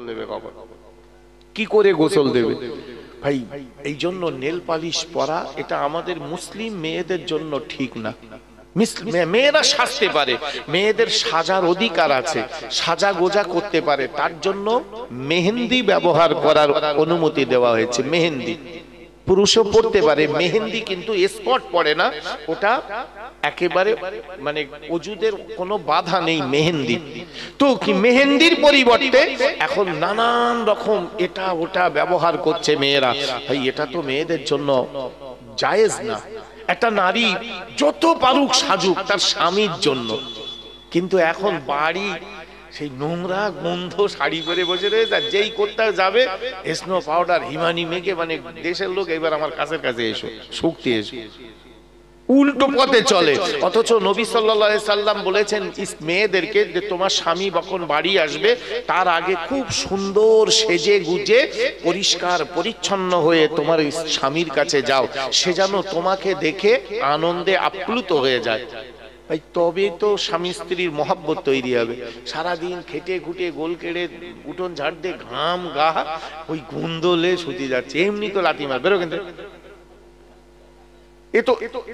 দেবে কখন, কি করে গোসল দেবে? ভাই এই জন্য নেল পালিশ পরা এটা আমাদের মুসলিম মেয়েদের জন্য ঠিক না। মেয়েরা সাজতে পারে, মেয়েদের সাজার অধিকার আছে, সাজা গোজা করতে পারে, তার জন্য মেহেন্দি ব্যবহার করার অনুমতি দেওয়া হয়েছে। মেহেন্দি পুরুষও পড়তে পারে, মেহেন্দি কিন্তু স্পট পড়ে না, ওটা একেবারে মানে ওজুদের কোনো বাধা নেই মেহেন্দি। তো কি মেহেন্দির পরিবর্তে এখন নানান রকম এটা ওটা ব্যবহার করছে মেয়েরা। ভাই এটা তো মেয়েদের জন্য জায়েজ না। একটা নারী যত পারুক সাজুক তার স্বামীর জন্য, কিন্তু এখন বাড়ি সেই নোংরা গন্ধ শাড়ি পরে বসে রয়েছে, আর যেই করতে যাবে স্নো পাউডার হিমানি মেখে, মানে দেশের লোক এবার আমার কাছে এসো, শক্তি এসো, উল্টো পথে চলে। অথচ নবী সাল্লাল্লাহু আলাইহি সাল্লাম বলেছেন মেয়েদেরকে যে তোমার স্বামী যখন বাড়ি আসবে তার আগে খুব সুন্দর সেজে গুজে পরিষ্কার পরিচ্ছন্ন হয়ে তোমার স্বামীর কাছে যাও, সে যেন তোমাকে দেখে আনন্দে আপ্লুত হয়ে যায়। ভাই তবে তো স্বামী স্ত্রীর মহব্বত তৈরি হবে। সারাদিন খেটে খুটে গোল কেড়ে উঠোন ঝাড় দিয়ে ঘাম গা ওই গন্ধলে শুতে যাচ্ছে, এমনি তো লাথি মার বেরো। কিন্তু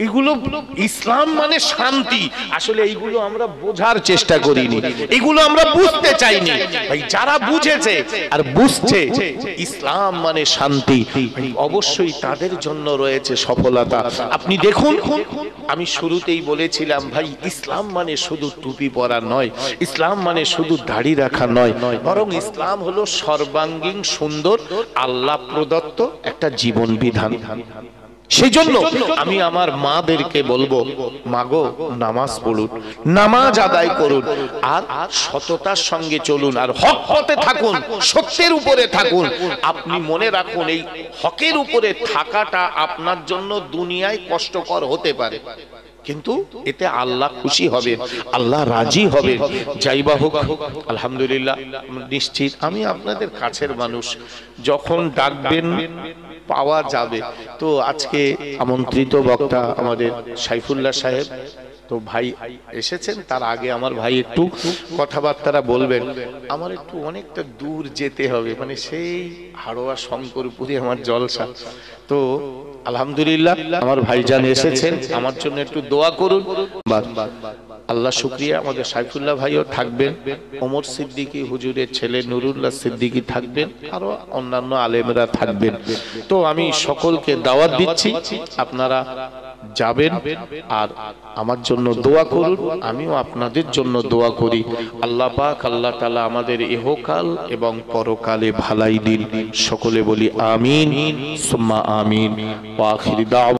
এগুলো ইসলাম মানে শান্তি, আসলে এইগুলো আমরা বোঝার চেষ্টা করিনি, এগুলো আমরা বুঝতে চাইনি। ভাই যারা বুঝেছে আর বুঝছে ইসলাম মানে শান্তি, অবশ্যই তাদের জন্য রয়েছে সফলতা। আপনি দেখুন, আমি শুরুতেই বলেছিলাম ভাই ইসলাম মানে শুধু টুপি পরা নয়, ইসলাম মানে শুধু দাড়ি রাখা নয়, বরং ইসলাম হলো সর্বাঙ্গীন সুন্দর আল্লাহ প্রদত্ত একটা জীবন বিধান। সেই জন্য আমি আমার মাদেরকে বলবো, মাগো নামাজ পড়ুন, নামাজ আদায় করুন, আর সততার সঙ্গে চলুন, আর হক পথে থাকুন, সত্যের উপরে থাকুন। আপনি মনে রাখুন এই হকের উপরে থাকাটা আপনার জন্য দুনিয়ায় কষ্টকর হতে পারে, কিন্তু এতে আল্লাহ খুশি হবে, আল্লাহ রাজি হবে। যাইবা হোক আলহামদুলিল্লাহ, নিশ্চিত আমি আপনাদের কাছের মানুষ, যখন ডাকবেন পাওয়া যাবে। তো আজকে আমন্ত্রিত বক্তা আমাদের সাইফুল্লাহ সাহেব, তো ভাই এসেছেন, তার আগে আমার ভাই একটু কথাবার্তা বলবেন। আমার একটু অনেকটা দূর যেতে হবে, মানে সেই হাড়োয়া শঙ্করপুরে আমার জলসা। তো আলহামদুলিল্লাহ আমার ভাইজান এসেছেন, আমার জন্য একটু দোয়া করুন। আল্লাহ শুকরিয়া, আমাদের সাইফুল্লাহ ভাইও থাকবেন, ওমর সিদ্দিকী হুজুরের ছেলে নুরুল্লাহ সিদ্দিকী থাকবেন, আরো অন্যান্য আলেমরা থাকবেন। তো আমি সকলকে দাওয়াত দিচ্ছি, আপনারা যাবেন আর আমার জন্য দোয়া করুন, আমিও আপনাদের জন্য দোয়া করি। আল্লাহ পাক আল্লাহ তাআলা আমাদের ইহকাল এবং পরকালে ভালাই দিন। সকলে বলি আমিন সুম্মা আমিন। ওয়া আখির দাওয়া।